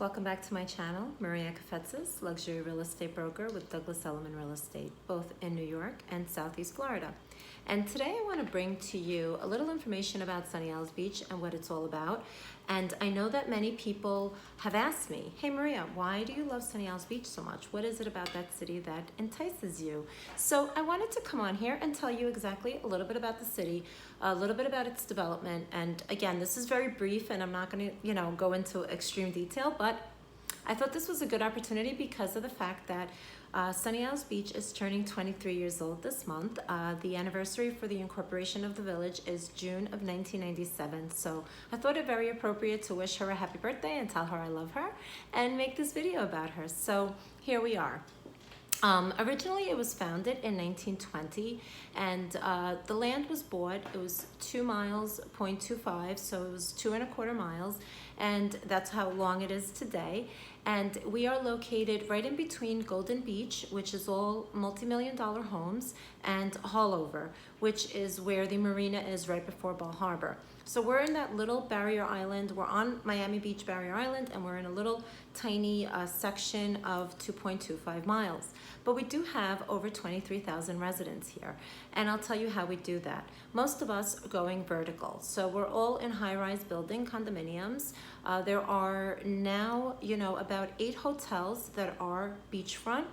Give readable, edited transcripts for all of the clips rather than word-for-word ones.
Welcome back to my channel, Maria Kafetzis, luxury real estate broker with Douglas Elliman Real Estate, both in New York and Southeast Florida. And today I want to bring to you a little information about Sunny Isles Beach and what it's all about. And I know that many people have asked me, hey Maria, why do you love Sunny Isles Beach so much? What is it about that city that entices you? So I wanted to come on here and tell you exactly a little bit about the city, a little bit about its development. And again, this is very brief and I'm not going to, go into extreme detail, but I thought this was a good opportunity because of the fact that Sunny Isles Beach is turning 23 years old this month. The anniversary for the incorporation of the village is June of 1997. So I thought it very appropriate to wish her a happy birthday and tell her I love her and make this video about her. So here we are. Originally it was founded in 1920 and the land was bought. It was 2 miles, 0.25, so it was 2¼ miles, and that's how long it is today. And we are located right in between Golden Beach, which is all multi-million-dollar homes, and Haulover, which is where the marina is right before Bal Harbor. So we're in that little barrier island. We're on Miami Beach Barrier Island, and we're in a little tiny section of 2.25 miles. But we do have over 23,000 residents here, and I'll tell you how we do that. Most of us are going vertical, so we're all in high-rise building condominiums. There are now, about 8 hotels that are beachfront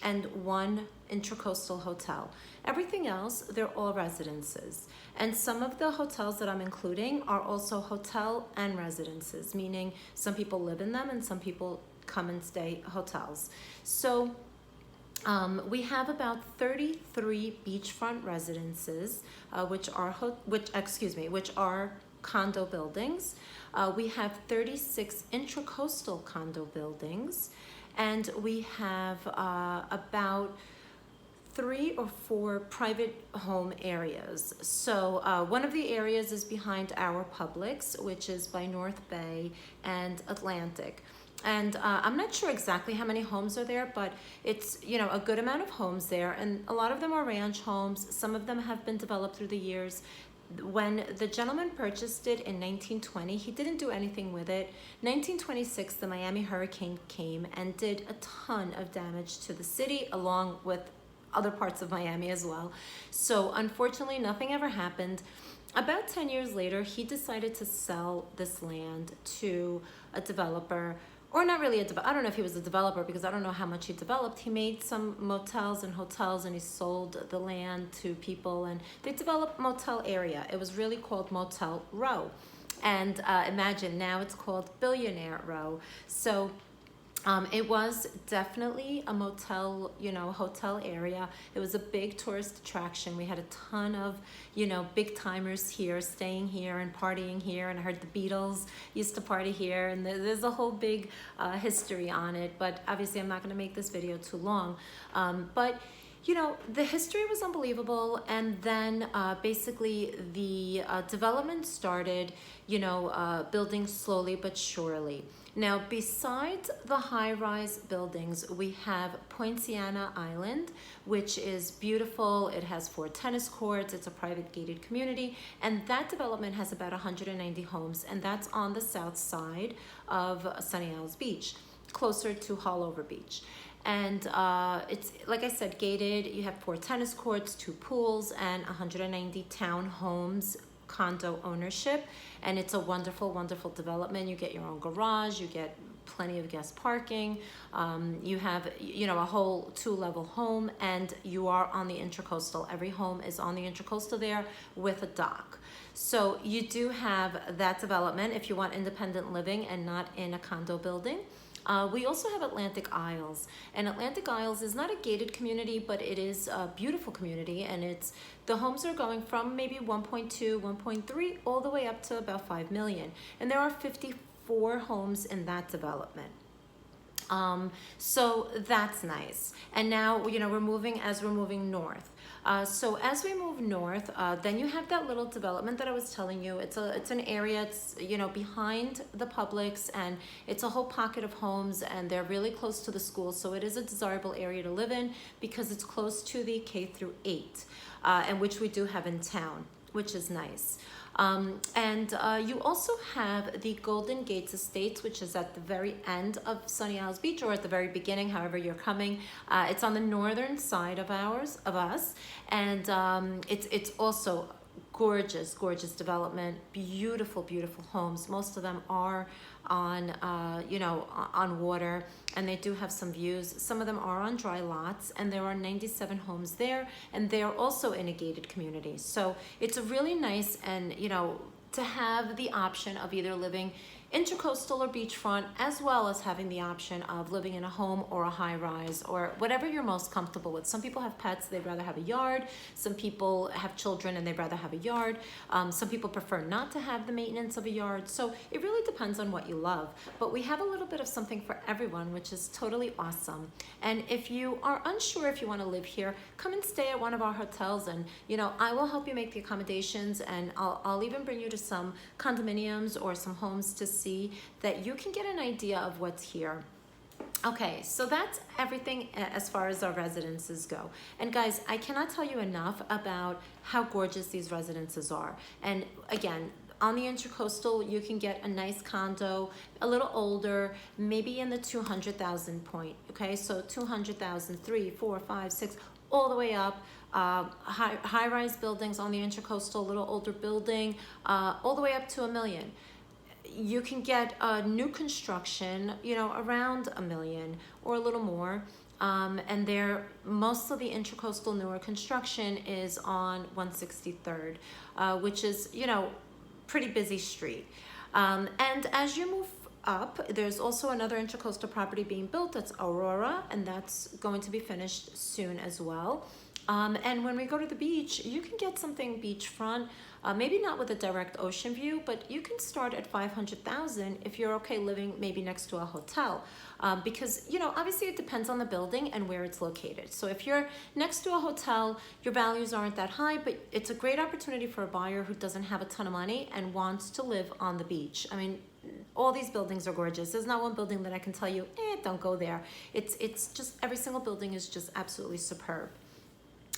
and 1 Intracoastal hotel. Everything else, they're all residences. And some of the hotels that I'm including are also hotel and residences, meaning some people live in them and some people come and stay hotels. So we have about 33 beachfront residences, which are condo buildings. We have 36 intracoastal condo buildings, and we have about 3 or 4 private home areas. So one of the areas is behind our Publix, which is by North Bay and Atlantic. And I'm not sure exactly how many homes are there, but it's, a good amount of homes there. And a lot of them are ranch homes. Some of them have been developed through the years. When the gentleman purchased it in 1920, he didn't do anything with it. 1926, the Miami hurricane came and did a ton of damage to the city, along with other parts of Miami as well. So unfortunately, nothing ever happened. About 10 years later, he decided to sell this land to a developer, or not really I don't know if he was a developer because I don't know how much he developed. He made some motels and hotels and he sold the land to people, and they developed motel area. It was really called Motel Row. And imagine now it's called Billionaire Row. So it was definitely a motel, hotel area. It was a big tourist attraction. We had a ton of, big timers here, staying here and partying here. And I heard the Beatles used to party here, and there's a whole big history on it. But obviously I'm not going to make this video too long. But the history was unbelievable, and then basically the development started, building slowly but surely. Now, besides the high-rise buildings, we have Poinciana Island, which is beautiful. It has 4 tennis courts. It's a private gated community, and that development has about 190 homes, and that's on the south side of Sunny Isles Beach, closer to Haulover Beach. And it's, like I said, gated. You have 4 tennis courts, 2 pools, and 190 townhomes, condo ownership. And it's a wonderful, wonderful development. You get your own garage. You get plenty of guest parking. You have, a whole 2-level home, and you are on the Intracoastal. Every home is on the Intracoastal there with a dock. So you do have that development if you want independent living and not in a condo building. We also have Atlantic Isles, and Atlantic Isles is not a gated community, but it is a beautiful community, and the homes are going from maybe 1.2, 1.3, all the way up to about 5 million. And there are 54 homes in that development. So that's nice. And now, we're moving north. So as we move north, then you have that little development that I was telling you. It's an area, it's, behind the Publix, and it's a whole pocket of homes, and they're really close to the school. So it is a desirable area to live in because it's close to the K through 8, and which we do have in town, which is nice. You also have the Golden Gates Estates, which is at the very end of Sunny Isles Beach, or at the very beginning, however you're coming. It's on the northern side of us, and it's also gorgeous development, beautiful homes. Most of them are on on water, and they do have some views. Some of them are on dry lots, and there are 97 homes there, and they are also in a gated community. So it's a really nice, and to have the option of either living Intracoastal or beachfront, as well as having the option of living in a home or a high rise, or whatever you're most comfortable with. Some people have pets, they'd rather have a yard. Some people have children and they'd rather have a yard. Some people prefer not to have the maintenance of a yard. So it really depends on what you love. But we have a little bit of something for everyone, which is totally awesome. And if you are unsure if you want to live here, come and stay at one of our hotels, and I will help you make the accommodations, and I'll even bring you to some condominiums or some homes to see that you can get an idea of what's here. Okay, so that's everything as far as our residences go. And guys, I cannot tell you enough about how gorgeous these residences are. And again, on the Intracoastal, you can get a nice condo, a little older, maybe in the 200,000 point. Okay, so 200,000, 3, 4, 5, 6, all the way up. High-rise buildings on the Intracoastal, a little older building, all the way up to $1 million. You can get a new construction, around $1 million or a little more. And most of the Intracoastal newer construction is on 163rd, which is, pretty busy street. And as you move up, there's also another Intracoastal property being built. That's Aurora, and that's going to be finished soon as well. And when we go to the beach, you can get something beachfront, maybe not with a direct ocean view, but you can start at 500,000 if you're okay living maybe next to a hotel. Because, obviously it depends on the building and where it's located. So if you're next to a hotel, your values aren't that high, but it's a great opportunity for a buyer who doesn't have a ton of money and wants to live on the beach. I mean, all these buildings are gorgeous. There's not one building that I can tell you, don't go there. It's just, every single building is just absolutely superb.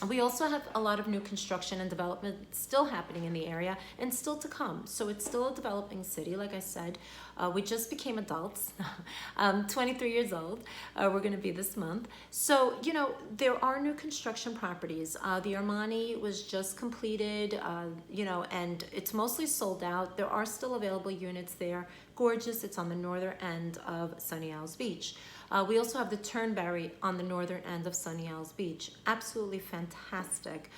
We also have a lot of new construction and development still happening in the area and still to come. So it's still a developing city, like I said. We just became adults, 23 years old. We're going to be this month. So, there are new construction properties. The Armani was just completed, and it's mostly sold out. There are still available units there. Gorgeous. It's on the northern end of Sunny Isles Beach. We also have the Turnberry on the northern end of Sunny Isles Beach. Absolutely fantastic.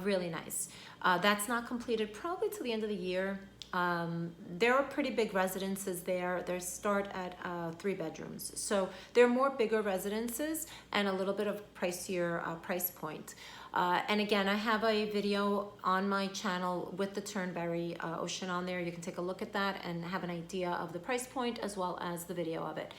Really nice. That's not completed probably till the end of the year. There are pretty big residences there. They start at 3 bedrooms. So they're more bigger residences and a little bit of pricier price point. And again, I have a video on my channel with the Turnberry Ocean on there. You can take a look at that and have an idea of the price point as well as the video of it.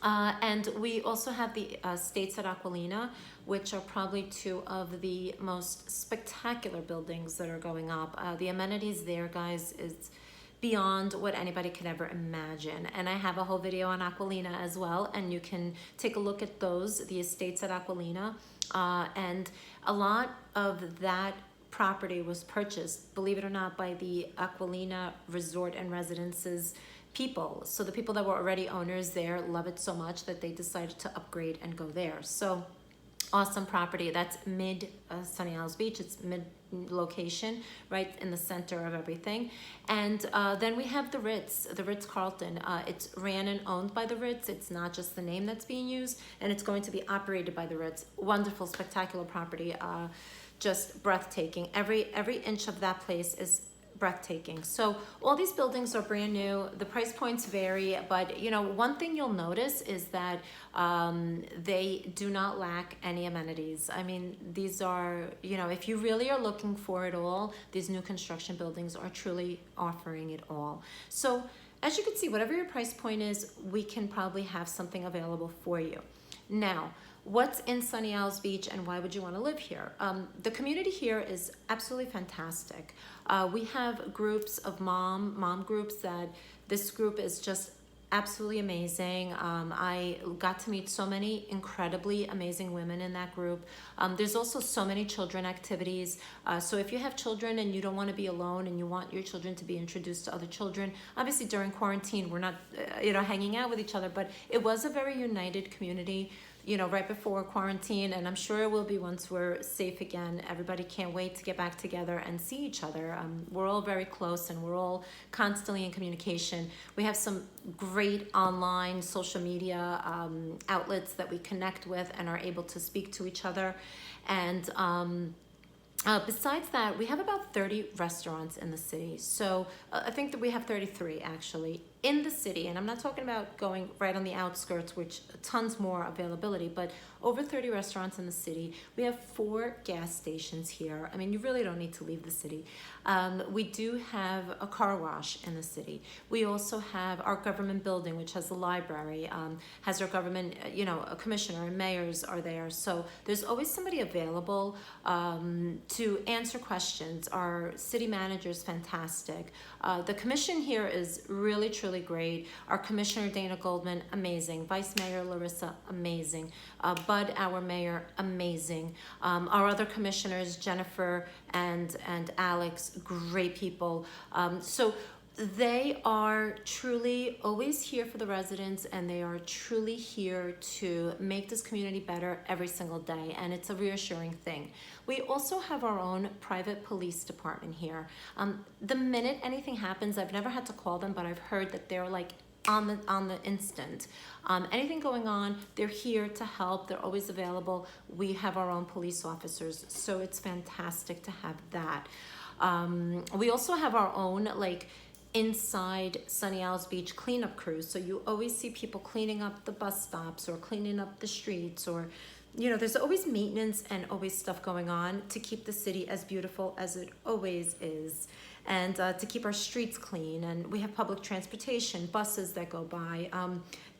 And we also have the Estates at Aquilina, which are probably 2 of the most spectacular buildings that are going up. The amenities there, guys, is beyond what anybody could ever imagine. And I have a whole video on Aquilina as well, and you can take a look at those, the Estates at Aquilina. And a lot of that property was purchased, believe it or not, by the Aquilina Resort and Residences people. So the people that were already owners there love it so much that they decided to upgrade and go there. So awesome property. That's mid Sunny Isles Beach. It's mid location, right in the center of everything. And then we have the Ritz-Carlton. It's ran and owned by the Ritz. It's not just the name that's being used, and it's going to be operated by the Ritz. Wonderful, spectacular property. Just breathtaking. Every inch of that place is breathtaking. So all these buildings are brand new. The price points vary, but one thing you'll notice is that they do not lack any amenities. I mean, these are, if you really are looking for it all, these new construction buildings are truly offering it all. So as you can see, whatever your price point is, we can probably have something available for you. Now, what's in Sunny Isles Beach and why would you want to live here? The community here is absolutely fantastic. We have groups of mom groups that this group is just absolutely amazing. I got to meet so many incredibly amazing women in that group. There's also so many children activities. So if you have children and you don't want to be alone and you want your children to be introduced to other children, obviously during quarantine we're not, hanging out with each other, but it was a very united community, right before quarantine, and I'm sure it will be once we're safe again. Everybody can't wait to get back together and see each other. We're all very close and we're all constantly in communication. We have some great online social media outlets that we connect with and are able to speak to each other. And besides that, we have about 30 restaurants in the city. So I think that we have 33 actually in the city. And I'm not talking about going right on the outskirts, which tons more availability, but over 30 restaurants in the city. We have 4 gas stations here. I mean, you really don't need to leave the city. We do have a car wash in the city. We also have our government building, which has the library, has our government, a commissioner and mayors are there. So there's always somebody available to answer questions. Our city manager is fantastic. The commission here is really, truly great. Our commissioner, Dana Goldman, amazing. Vice Mayor Larissa, amazing. Bud, our mayor, amazing. Our other commissioners, Jennifer and Alex, great people. So they are truly always here for the residents, and they are truly here to make this community better every single day, and it's a reassuring thing. We also have our own private police department here. The minute anything happens, I've never had to call them, but I've heard that they're like on the instant. Anything going on, they're here to help. They're always available. We have our own police officers, so it's fantastic to have that. We also have our own inside Sunny Isles Beach cleanup crews. So you always see people cleaning up the bus stops or cleaning up the streets, or there's always maintenance and always stuff going on to keep the city as beautiful as it always is, and to keep our streets clean. And we have public transportation, buses that go by.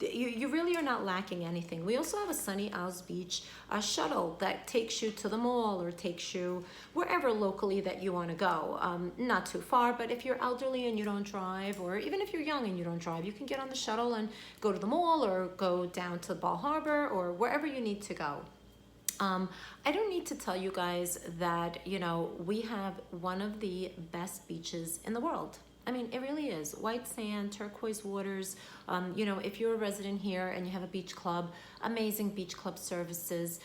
You really are not lacking anything. We also have a Sunny Isles Beach shuttle that takes you to the mall or takes you wherever locally that you want to go. Not too far, but if you're elderly and you don't drive, or even if you're young and you don't drive, you can get on the shuttle and go to the mall or go down to Bal Harbor or wherever you need to go. I don't need to tell you guys that, we have one of the best beaches in the world. I mean, it really is. White sand, turquoise waters. If you're a resident here and you have a beach club, amazing beach club services.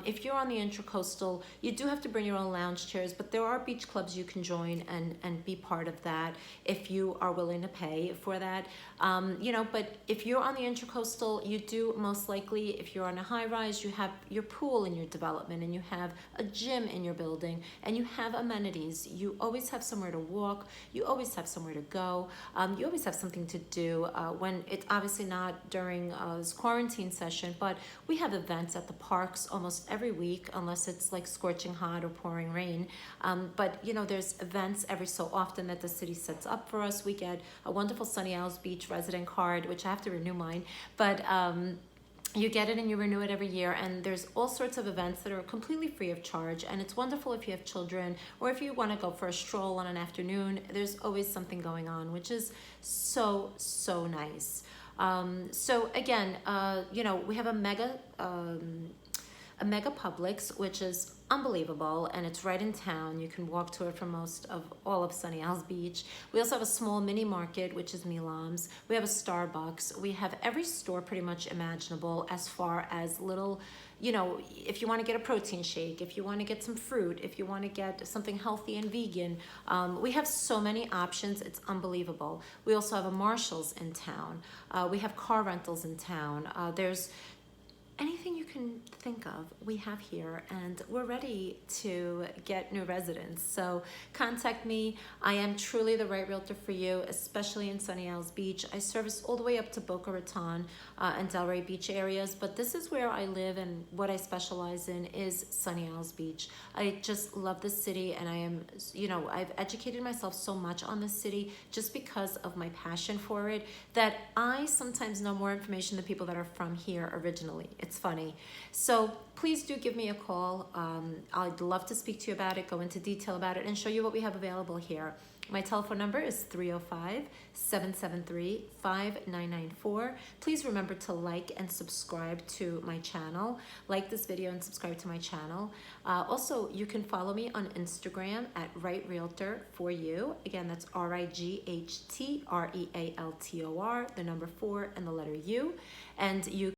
If you're on the Intracoastal, you do have to bring your own lounge chairs, but there are beach clubs you can join and be part of that if you are willing to pay for that. But if you're on the Intracoastal, you do most likely, if you're on a high rise, you have your pool in your development, and you have a gym in your building, and you have amenities. You always have somewhere to walk. You always have somewhere to go. You always have something to do when it's obviously not during this quarantine session, but we have events at the parks almost every week, unless it's like scorching hot or pouring rain. But there's events every so often that the city sets up for us. We get a wonderful Sunny Isles Beach resident card, which I have to renew mine, but you get it and you renew it every year, and there's all sorts of events that are completely free of charge, and it's wonderful if you have children or if you want to go for a stroll on an afternoon. There's always something going on, which is so nice. So again, we have a mega Publix, which is unbelievable, and it's right in town. You can walk to it from most of all of Sunny Isles Beach. We also have a small mini market, which is Milam's. We have a Starbucks. We have every store pretty much imaginable, as far as little, if you want to get a protein shake, if you want to get some fruit, if you want to get something healthy and vegan. We have so many options. It's unbelievable. We also have a Marshall's in town. We have car rentals in town. There's anything you can think of, we have here, and we're ready to get new residents. So contact me. I am truly the right realtor for you, especially in Sunny Isles Beach. I service all the way up to Boca Raton and Delray Beach areas, but this is where I live, and what I specialize in is Sunny Isles Beach. I just love the city, and I am, I've educated myself so much on the city just because of my passion for it, that I sometimes know more information than people that are from here originally. It's funny. So please do give me a call. I'd love to speak to you about it, go into detail about it, and show you what we have available here. My telephone number is 305-773-5994. Please remember to like and subscribe to my channel. Like this video and subscribe to my channel. Also, you can follow me on Instagram at Right Realtor for you. Again, that's RIGHTREALTOR, the number 4 and the letter U. And you